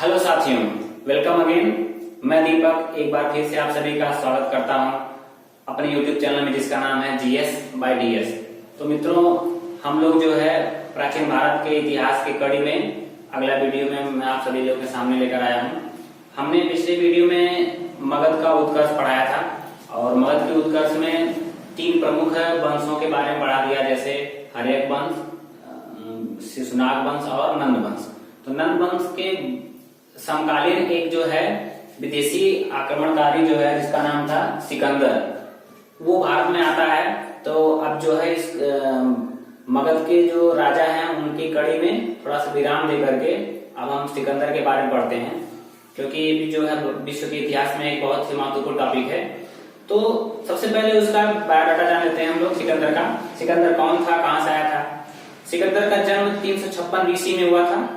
Hello साथियों, welcome again. मैं दीपक एक बार फिर से आप सभी का स्वागत करता हूं अपने YouTube चैनल में जिसका नाम है GS by DS। तो मित्रों, हम लोग जो है प्राचीन भारत के इतिहास की कड़ी में अगला वीडियो में मैं आप सभी लोगों के सामने लेकर आया हूं। हमने पिछले वीडियो में मगध का उत्कर्ष पढ़ाया था और मगध के उत्कर्ष में 3 प्रमुख वंशों के बारे में पढ़ा दिया, जैसे हर्यक वंश, शिशुनाग वंश और नंद वंश। तो नंद वंश के समकालीन एक जो है विदेशी आक्रमणकारी जो है जिसका नाम था सिकंदर, वो भारत में आता है। तो अब जो है इस मगध के जो राजा हैं उनकी कड़ी में थोड़ा सा विराम दे करके अब हम सिकंदर के बारे में पढ़ते हैं, क्योंकि ये भी जो है विश्व के इतिहास में एक बहुत ही महत्वपूर्ण टॉपिक है। तो सबसे पहले उसका बायोडाटा जान लेते हैं हम लोग सिकंदर का। सिकंदर कौन था, कहां से आया था? सिकंदर का जन्म 356 BC में हुआ था,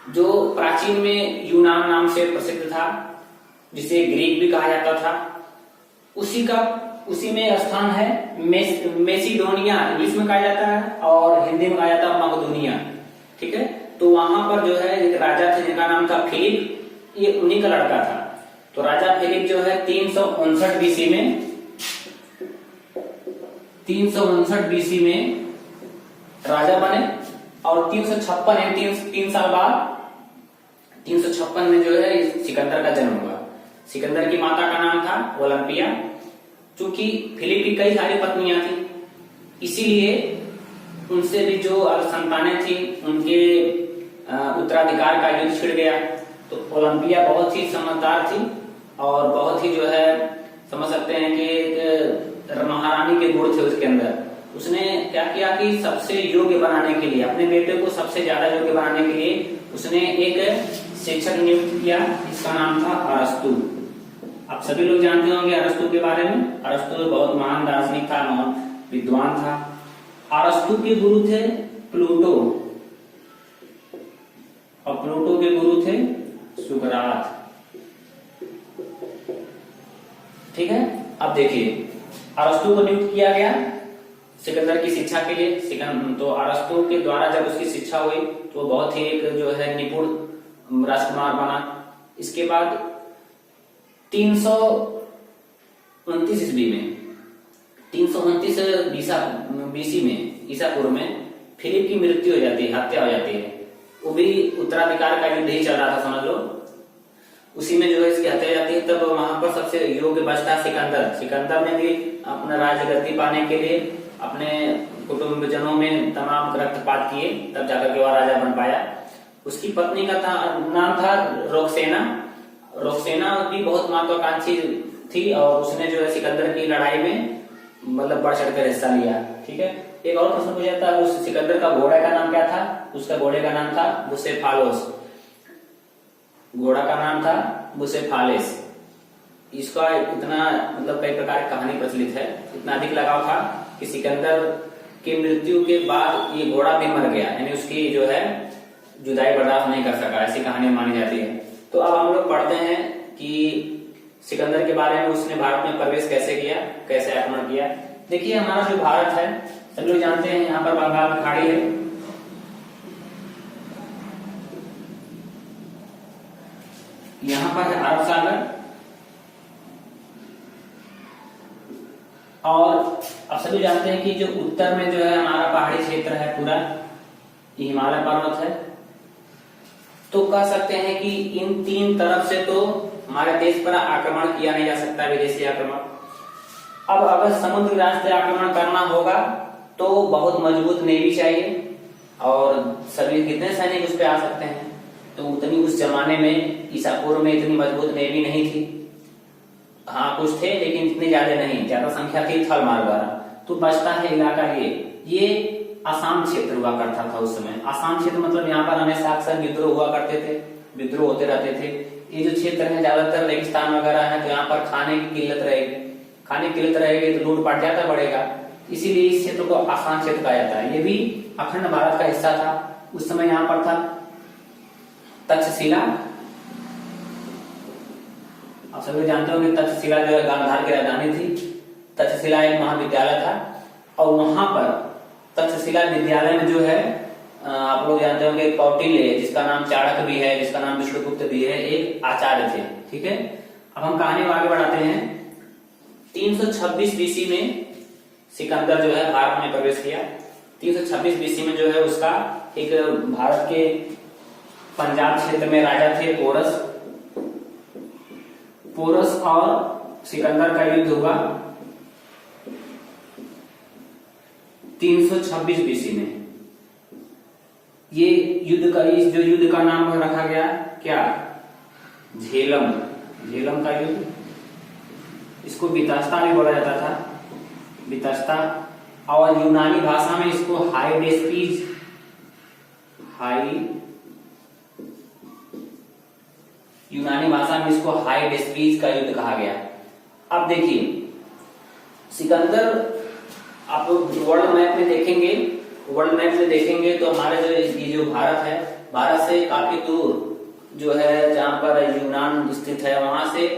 जो प्राचीन में यूनान नाम से प्रसिद्ध था, जिसे ग्रीक भी कहा जाता था। उसी में स्थान है मेसिडोनिया, इंग्लिश में कहा जाता है, और हिंदी में कहा जाता है मकदूनिया। ठीक है, तो वहां पर जो है एक राजा थे जिनका नाम था फिलिप, ये उन्हीं का लड़का था। तो राजा फिलिप जो है 359 BC में राजा बने और 3 साल बाद 356 में जो है सिकंदर का जन्म हुआ। सिकंदर की माता का नाम था ओलंपिया। चूंकि फिलिप की कई सारी पत्नियां थी, इसीलिए उनसे भी जो संतानें थी उनके उत्तराधिकार का युद्ध छिड़ गया। तो ओलंपिया बहुत ही समझदार थी और बहुत ही जो है समझ सकते हैं कि एक महारानी के गुण थे उसके अंदर। उसने क्या किया कि सबसे योग्य बनाने के लिए, अपने बेटे को सबसे ज्यादा योग्य बनाने के लिए उसने एक शिक्षक नियुक्त किया, इसका नाम था अरस्तु। आप सभी लोग जानते होंगे अरस्तु के बारे में। अरस्तु बहुत महान दार्शनिक था, महान विद्वान था। अरस्तु के गुरु थे प्लूटो और प्लूटो के गुरु थे सुकरात। ठीक है, अब देखिए अरस्तु को नियुक्त किया गया सिकंदर की शिक्षा के लिए। तो अरस्तु के द्वारा जब उसकी शिक्षा हुई तो बहुत ही एक जो है निपुण राजकुमार बना। इसके बाद 329 ईस्वी में 329 BC में ईसा पूर्व में फिलिप की मृत्यु हो जाती है, हत्या हो जाती है। वो भी उत्तराधिकार का युद्ध ही चल रहा था, समझ लो। उसी में जो है इसकी हत्या हो जाती है। तब वहां पर सबसे योग्य बचता सिकंदर। सिकंदर ने भी अपना राजगद्दी पाने के लिए अपने कुटुंबजनों में तमाम रक्तपात किए, तब जाकर के वह राजा बन पाया। उसकी पत्नी का नाम था रोक्सेना। रोक्सेना भी बहुत महत्वाकांक्षी थी और उसने जो है सिकंदर की लड़ाई में मतलब बढ़ चढ़ कर हिस्सा लिया। ठीक है, एक और प्रश्न पूछा था, उस सिकंदर का घोड़े का नाम क्या था? उसका घोड़े का नाम था बुसेफालोस। घोड़ा का नाम था बुसेफालेस। इसका इतना मतलब कई प्रकार की कहानी प्रचलित है, इतना अधिक लगाव था कि सिकंदर की मृत्यु के बाद ये घोड़ा भी मर गया, यानी उसकी जो है जुदाई बर्दाश्त नहीं कर सका, ऐसी कहानी मानी जाती है। तो अब हम लोग पढ़ते हैं कि सिकंदर के बारे में, उसने भारत में प्रवेश कैसे किया, कैसे आक्रमण किया। देखिए हमारा जो भारत है सब लोग जानते हैं, यहाँ पर बंगाल की खाड़ी है, यहाँ पर है अरब सागर, और आप सभी जानते हैं कि जो उत्तर में जो है हमारा पहाड़ी क्षेत्र है पूरा, ये हिमालय पर्वत है। तो कह सकते हैं कि इन 3 तरफ से तो हमारे देश पर आक्रमण किया नहीं जा सकता, विदेशी आक्रमण। अब अगर समुद्र रास्ते आक्रमण करना होगा तो बहुत मजबूत नेवी चाहिए, और सभी कितने सैनिक उस पर आ सकते हैं? तो उतनी उस जमाने में ईसा पूर्व में इतनी मजबूत नेवी नहीं थी। हाँ कुछ थे लेकिन इतनी ज्यादा नहीं, ज्यादा संख्या थी थल मार्ग द्वारा। तो बचता है इलाका ये आसाम क्षेत्र हुआ करता था उस समय। आसाम क्षेत्र मतलब यहाँ पर हमेशा अक्सर विद्रोह हुआ करते थे, विद्रोह होते रहते थे। ये जो क्षेत्र है ज्यादातर रेगिस्तान वगैरह है, तो यहाँ पर खाने की किल्लत रहेगी। खाने की किल्लत रहेगी तो लूटपाट ज्यादा बढ़ेगा, इसीलिए इस क्षेत्र को आसाम क्षेत्र कहा जाता है। ये भी अखंड भारत का हिस्सा था। उस समय यहाँ पर था तक्षशिला। आप सभी जानते हो कि तक्षशिला जो है गांधार की राजधानी थी। तक्षशिला एक महाविद्यालय था और वहां पर तक्षशिला विद्यालय में जो है आप लोग जानते होंगे कौटिल्य, जिसका नाम चाणक्य भी है, जिसका नाम विष्णुगुप्त भी है, एक आचार्य थे। ठीक है, अब हम कहानी को आगे बढ़ाते हैं। 326 बीसी में सिकंदर जो है भारत में प्रवेश किया। 326 बीसी में जो है उसका एक भारत के पंजाब क्षेत्र में राजा थे पोरस। पोरस और सिकंदर का युद्ध हुआ 326 बीसी में। ये युद्ध का, इस जो युद्ध का नाम रखा गया क्या, झेलम, झेलम का युद्ध। इसको वितस्ता भी बोला जाता था, वितस्ता, और यूनानी भाषा में इसको हाइडेस्पीज, यूनानी भाषा में इसको हाइडेस्पीज का युद्ध कहा गया। अब देखिए सिकंदर, आप वर्ल्ड मैप में देखेंगे, वर्ल्ड मैप में देखेंगे तो हमारे जो ये जो भारत है, भारत से काफी दूर जो है जहां पर यूनान स्थित है, वहां से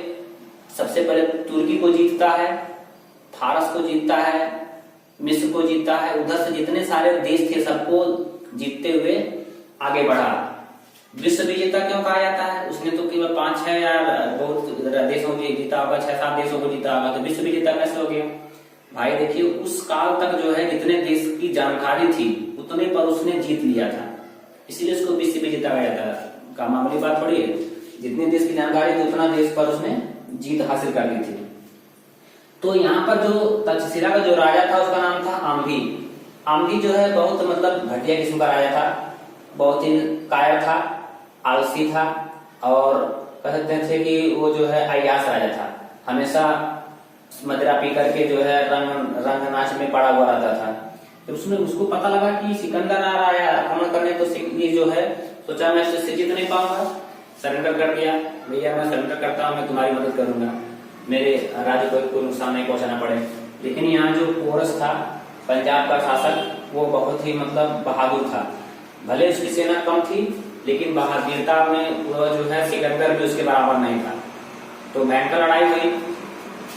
सबसे पहले तुर्की को जीतता है, फारस को जीतता है, मिस्र को जीतता है। उधर से जितने सारे देश थे सबको जीतते हुए आगे बढ़ा। विश्व विजेता क्यों कहा जाता है, उसने तो केवल 5-6 या बहुत देशों को जीता होगा, 6-7 देशों को जीता होगा, तो विश्व विजेता कैसे हो गया भाई? देखिए उस काल तक जो है जितने देश की जानकारी थी उतने पर उसने जीत लिया था, इसीलिए उसको विश्व विजेता कहा जाता है। का मामूली बात थोड़ी है, जितने देश की जानकारी थी उतना देश पर उसने जीत हासिल कर ली थी। तो यहाँ पर जो तक्षशिला का जो राजा था उसका नाम था आम्भी। आम्भी जो है बहुत मतलब घटिया किस्म का राजा था, बहुत ही कायर था, आलसी था, और कहते थे कि वो जो है अय्याश राजा था, हमेशा मदिरा पी करके जो है रंग नाच में पड़ा हुआ रहता था। तो उसमें उसको पता लगा कि सिकंदर आ रहा है आक्रमण करने, तो ये जो है सोचा मैं इससे जीत नहीं पाऊंगा, सरेंडर कर दिया। भैया मैं सरेंडर करता हूँ, मैं तुम्हारी मदद करूंगा, मेरे राज्य को कोई नुकसान नहीं पहुंचाना पड़े। लेकिन यहाँ जो पोरस था पंजाब का शासक, वो बहुत ही मतलब बहादुर था। भले उसकी सेना कम थी लेकिन बहादुरता में वो जो है सिकंदर भी उसके बराबर नहीं था। तो भयंकर लड़ाई हुई,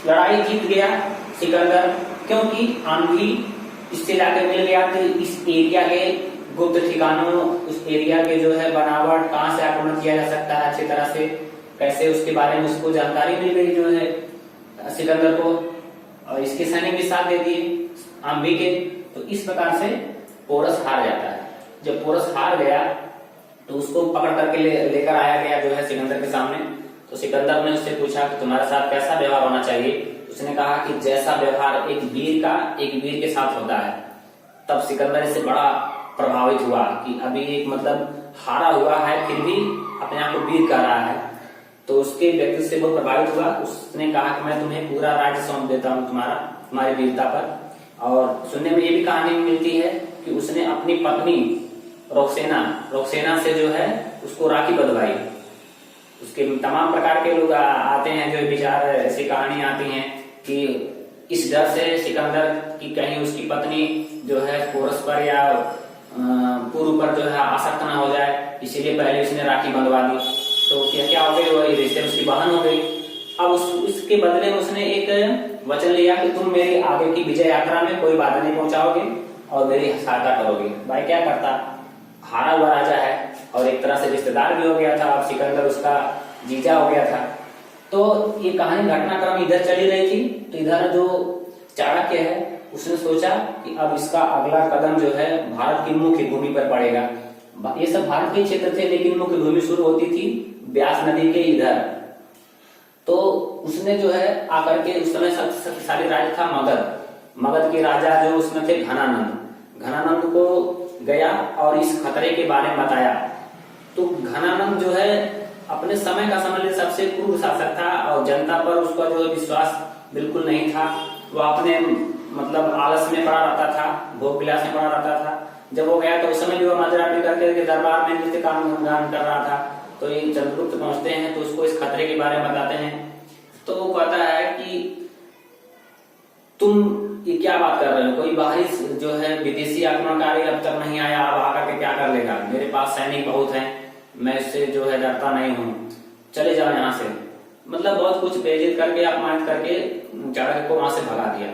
लड़ाई जीत गया सिकंदर, क्योंकि आंधी इससे जाके मिल गया। तो इस एरिया के गुप्त ठिकानों, उस एरिया के जो है बनावट, कहाँ से आक्रमण किया जा सकता है अच्छी तरह से, कैसे उसके बारे में उसको जानकारी मिल गई जो है सिकंदर को, और इसके सैनिक भी साथ दे दिए आम्भी के। तो इस प्रकार से पोरस हार जाता है। जब पोरस हार गया तो उसको पकड़ करके लेकर आया गया जो है सिकंदर के सामने। तो सिकंदर ने उससे पूछा कि तुम्हारे साथ कैसा व्यवहार होना चाहिए। उसने कहा कि जैसा व्यवहार एक वीर का एक वीर के साथ होता है। तब सिकंदर इससे बड़ा प्रभावित हुआ कि अभी एक मतलब हारा हुआ है फिर भी अपने आप को वीर कह रहा है, तो उसके व्यक्तित्व से बहुत प्रभावित हुआ। उसने कहा कि मैं तुम्हें पूरा राज्य सौंप देता हूँ तुम्हारी वीरता पर। और सुनने में ये भी कहानी मिलती है कि उसने अपनी पत्नी रोक्सेना से जो है उसको राखी बंधवाई। उसके तमाम प्रकार के लोग आते हैं जो विचार, ऐसी कहानी आती हैं कि इस डर से सिकंदर की कहीं उसकी पत्नी जो है पोरस पर या पूर्व पर जो है आसक्त न हो जाए, इसीलिए पहले उसने राखी बंधवा दी। तो क्या हो गई, वो रिश्ते उसकी बहन हो गई। अब उसके बदले में उसने एक वचन लिया कि तुम मेरी आगे की विजय यात्रा में कोई बाधा नहीं पहुंचाओगे और मेरी सहायता करोगे। भाई क्या करता, हारा हुआ राजा है और एक तरह से रिश्तेदार भी हो गया था, अब सिकंदर उसका जीजा हो गया था। तो ये कहानी घटनाक्रम इधर चली रही थी। तो इधर जो चाणक्य है उसने सोचा कि अब इसका अगला कदम जो है भारत की मुख्य भूमि पर पड़ेगा। ये सब भारत के क्षेत्र थे लेकिन मुख्य भूमि शुरू होती थी ब्यास नदी के इधर। तो उसने जो है आकर के, उस समय शक्तिशाली राज्य था मगध के राजा जो उसमें थे घनानंद को गया और इस खतरे के बारे में बताया। तो घनानंद जो है अपने समय का समझ सबसे क्रूर शासक था और जनता पर उसका जो विश्वास बिल्कुल नहीं था। वो अपने मतलब आलस में पड़ा रहता था, भोग विलास में पड़ा रहता था। जब वो गया तो उस समय भी वो मदिरा पी करके दरबार में नृत्य गान कर रहा था। तो ये चंद्रगुप्त पहुंचते हैं तो उसको इस खतरे के बारे में बताते हैं। तो वो कहता है कि तुम ये क्या बात कर रहे हो, कोई बाहरी जो है विदेशी आक्रमणकारी अब तक नहीं आया, अब आकर के क्या कर लेगा, मेरे पास सैनिक बहुत हैं, मैं इससे जो है डरता नहीं हूँ, चले जाओ यहाँ से। मतलब बहुत कुछ बेइज्जत करके अपमानित करके चाणक्य को वहां से भगा दिया।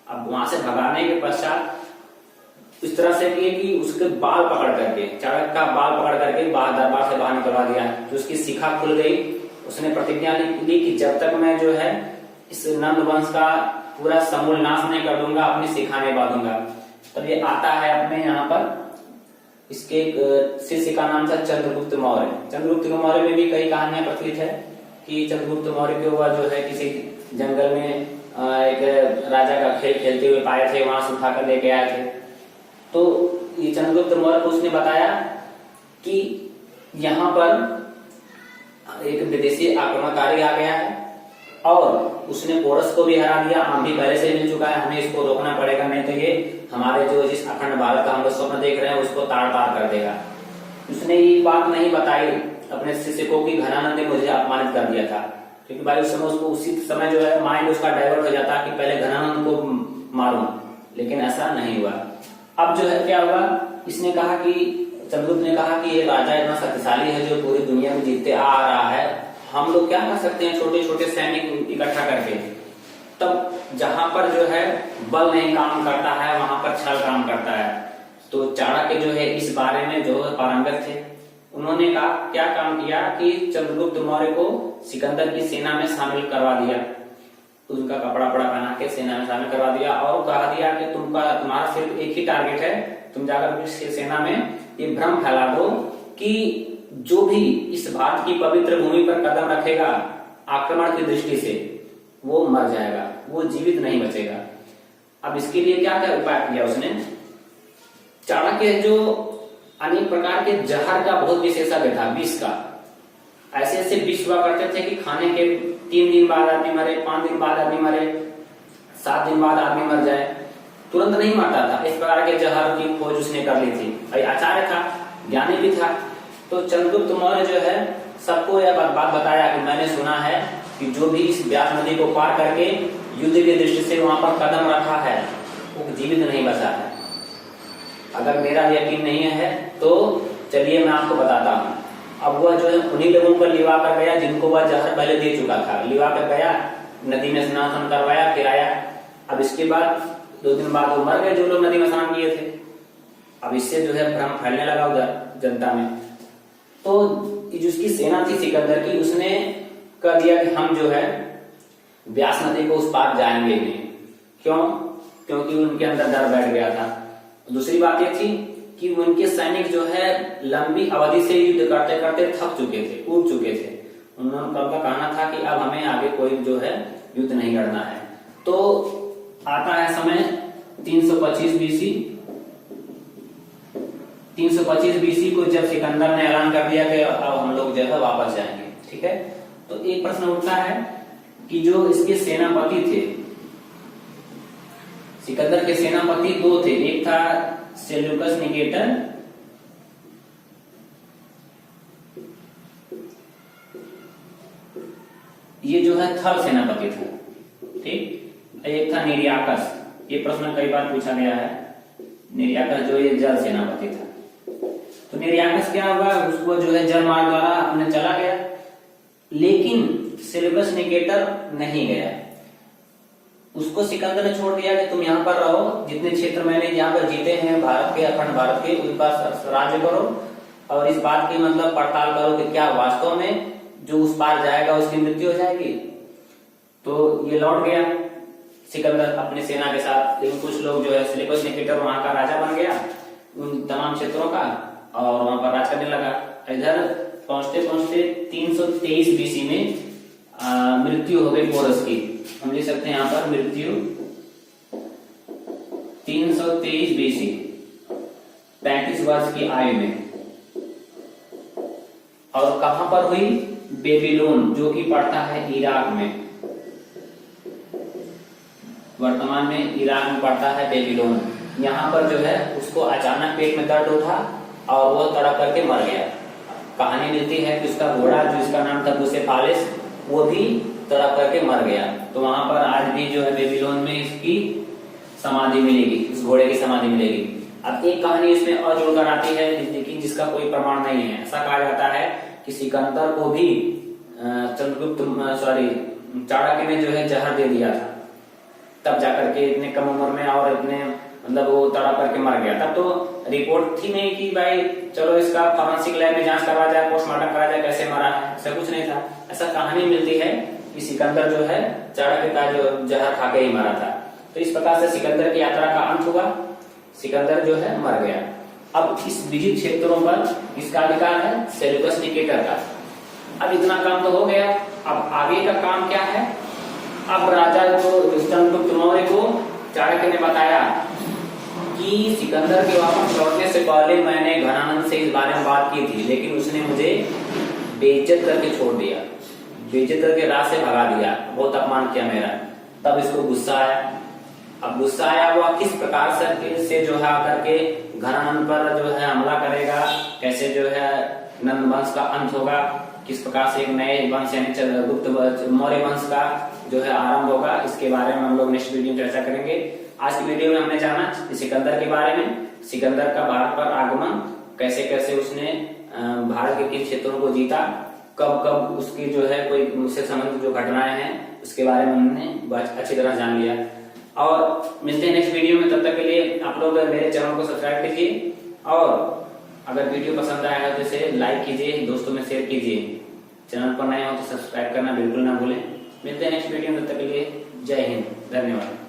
अब वहां से भगाने के पश्चात इस तरह से किए कि उसके बाल पकड़ करके, चाणक्य का बाल पकड़ करके बाहर दरबार से बाहर निकलवा दिया। तो उसकी शिखा खुल गई। उसने प्रतिज्ञा ली कि जब तक मैं जो है इस नंद वंश का पूरा समूल नाश नहीं कर दूंगा, अपनी शिखा नहीं बांधूंगा। तब ये आता है अपने यहाँ पर, इसके शिष्य का नाम था चंद्रगुप्त मौर्य। चंद्रगुप्त मौर्य में भी कई कहानियां प्रचलित है कि चंद्रगुप्त मौर्य के हुआ जो है किसी जंगल में एक राजा का खेल खेलते हुए पाए थे, वहां से उठाकर लेके आए थे। तो ये चंद्रगुप्त मौर्य को उसने बताया कि यहाँ पर एक विदेशी आक्रमणकारी आ गया है और उसने पोरस को भी हरा दिया। आम भी पहले से मिल चुका है, हमें इसको रोकना पड़ेगा, नहीं तो ये हमारे जो जिस अखंड भारत का हम लोग स्वप्न देख रहे हैं उसको ताड़ ताड़ कर देगा। उसने ये बात नहीं बताई अपने शिष्य को कि घनानंद ने मुझे अपमानित कर दिया था, क्योंकि भाई उस समय उसको उसी समय जो है माइंड उसका डाइवर्ट हो जाता कि पहले घनानंद को मारूं, लेकिन ऐसा नहीं हुआ। अब जो है क्या हुआ, इसने कहा कि चंद्रगुप्त ने कहा कि ये राजा इतना शक्तिशाली है जो पूरी दुनिया में जीतते आ रहा है, हम लोग क्या कर सकते हैं छोटे छोटे सैनिक इकट्ठा करके। तब जहां पर जो है बल नहीं काम करता है वहां पर छल काम करता है। तो चाणक्य जो है इस बारे में जो पारंगत थे, उन्होंने कहा क्या काम किया कि चंद्रगुप्त मौर्य को सिकंदर की सेना में शामिल करवा दिया, उनका कपड़ा पड़ा पहना के सेना में शामिल करवा दिया और कहा दिया कि तुम्हारा सिर्फ एक ही टारगेट है, तुम जाकर सेना में ये भ्रम फैला दो कि जो भी इस भारत की पवित्र भूमि पर कदम रखेगा आक्रमण की दृष्टि से वो मर जाएगा, वो जीवित नहीं बचेगा। अब इसके लिए क्या क्या उपाय किया उसने, चाणक्य जो अनेक प्रकार के जहर का बहुत विशेषज्ञ था, विष का। ऐसे ऐसे विष हुआ करते थे कि खाने के 3 दिन बाद आदमी मरे, 5 दिन बाद आदमी मरे, 7 दिन बाद आदमी मर जाए, तुरंत नहीं मरता था। इस प्रकार के जहर की खोज उसने कर ली थी। भाई आचार्य था, ज्ञानी भी था। तो चंद्रगुप्त मौर्य जो है सबको यह बात बताया कि मैंने सुना है कि जो भी इस व्यास नदी को पार करके युद्ध की दृष्टि से वहां पर कदम रखा है वो जीवित नहीं बचा है। अगर मेरा यकीन नहीं है तो चलिए मैं आपको बताता हूँ। अब वह जो है उन्हीं लोगों पर लिवा कर गया जिनको वह जहर पहले दे चुका था। लिवा कर गया, नदी में स्नान करवाया, फिर आया। अब इसके बाद 2 दिन बाद वो मर गए जो लोग नदी में स्नान किए थे। अब इससे जो है भ्रम फैलने लगा उधर जनता में। तो जो उसकी सेना थी सिकंदर की, उसने कह दिया कि हम जो है व्यास नदी को उस पार जाएंगे नहीं। क्यों? क्योंकि उनके अंदर डर बैठ गया था। दूसरी बात ये थी कि उनके सैनिक जो है लंबी अवधि से युद्ध करते करते थक चुके थे, ऊब चुके थे। उनका कहना था कि अब हमें आगे कोई जो है युद्ध नहीं करना है। तो आता है समय 325 बीसी। 325 बीसी को जब सिकंदर ने ऐलान कर दिया कि अब हम लोग जो है वापस जाएंगे, ठीक है, तो एक प्रश्न उठता है कि जो इसके सेनापति थे, सिकंदर के सेनापति 2 थे। एक था सेल्यूकस निकेटर, ये जो है थल सेनापति था, ठीक। एक था निर्याकस। ये प्रश्न कई बार पूछा गया है। निर्याकस जो ये जल सेनापति था। तो निर्याकस क्या हुआ, उसको जो है जल मार्ग द्वारा अपने चला गया, लेकिन सेल्यूकस निकेटर नहीं गया। उसको सिकंदर ने छोड़ दिया कि तुम यहाँ पर रहो, जितने क्षेत्र मैंने यहाँ पर जीते हैं भारत के, अखंड भारत के, उन पर राज्य करो और इस बात की मतलब पड़ताल करो कि क्या वास्तव में जो उस पार जाएगा उसकी मृत्यु हो जाएगी। तो ये लौट गया सिकंदर अपनी सेना के साथ। लेकिन कुछ लोग जो है सेल्यूकस निकेटर वहां का राजा बन गया उन तमाम क्षेत्रों का और वहां पर राज करने लगा। इधर पहुंचते पहुंचते 323 बीसी में मृत्यु हो गई पोरस की। हम लिख सकते हैं यहाँ पर मृत्यु 323 बीसी, 35 वर्ष की आयु में। और कहां पर हुई? बेबीलोन, जो कि पड़ता है इराक में। वर्तमान में इराक में पड़ता है बेबीलोन। यहाँ पर जो है उसको अचानक पेट में दर्द उठा और वो तड़प करके मर गया। कहानी मिलती है कि उसका घोड़ा जिसका नाम था बुसेफालिस, वो भी तड़प करके मर गया। तो वहां पर आज भी जो है बेबीलोन में इसकी समाधि मिलेगी, इस घोड़े की समाधि मिलेगी। अब एक कहानी इसमें और जोड़कर आती है लेकिन जिसका कोई प्रमाण नहीं है। ऐसा कहा जाता है कि सिकंदर को भी चाणक्य ने जो है जहर दे दिया था, तब जाकर के इतने कम उम्र में और इतने मतलब वो तड़प करके मर गया। तब तो रिपोर्ट थी नहीं कि भाई चलो इसका फॉरेंसिक लैब में जांच करवा जाए, पोस्टमार्टम करा जाए कैसे मरा है, ऐसा कुछ नहीं था। ऐसा कहानी मिलती है कि सिकंदर जो है चाणक्य का जो जहर खा के ही मरा था। तो इस प्रकार से सिकंदर की यात्रा का अंत हुआ, सिकंदर जो है मर गया। अब इस विजित क्षेत्रों पर इसका अधिकार है सेल्यूकस निकेटर का। अब इतना काम तो हो गया, अब आगे का काम क्या है? अब राजा को चंद्रगुप्त मौर्य को चाणक्य ने बताया कि सिकंदर के वापस लौटने से पहले मैंने घनानंद से इस बारे में बात की थी, लेकिन उसने मुझे बेइज्जत करके छोड़ दिया, बेइज्जत करके राह से भगा दिया, बहुत अपमान किया मेरा। तब इसको गुस्सा आया। अब गुस्सा आया वह किस प्रकार से जो है आकर के घनानंद पर जो है हमला करेगा, कैसे जो है नंद वंश का अंत होगा, किस प्रकार से एक नए वंश यानी गुप्त मौर्य वंश का जो है आरंभ होगा, इसके बारे में हम लोग नेक्स्ट वीडियो में चर्चा करेंगे। आज की वीडियो में हमने जाना सिकंदर के बारे में, सिकंदर का भारत पर आगमन, कैसे कैसे उसने भारत के किन क्षेत्रों को जीता, कब कब उसकी जो है कोई उससे संबंधित जो घटनाएं हैं उसके बारे में हमने अच्छी तरह जान लिया। और मिलते हैं नेक्स्ट वीडियो में, तब तक के लिए आप लोग मेरे चैनल को सब्सक्राइब कीजिए और अगर वीडियो पसंद आया है तो इसे लाइक कीजिए, दोस्तों में शेयर कीजिए। चैनल पर नए हो तो सब्सक्राइब करना बिल्कुल ना भूलें। मिलते हैं नेक्स्ट वीडियो में, तब तक के लिए जय हिंद, धन्यवाद।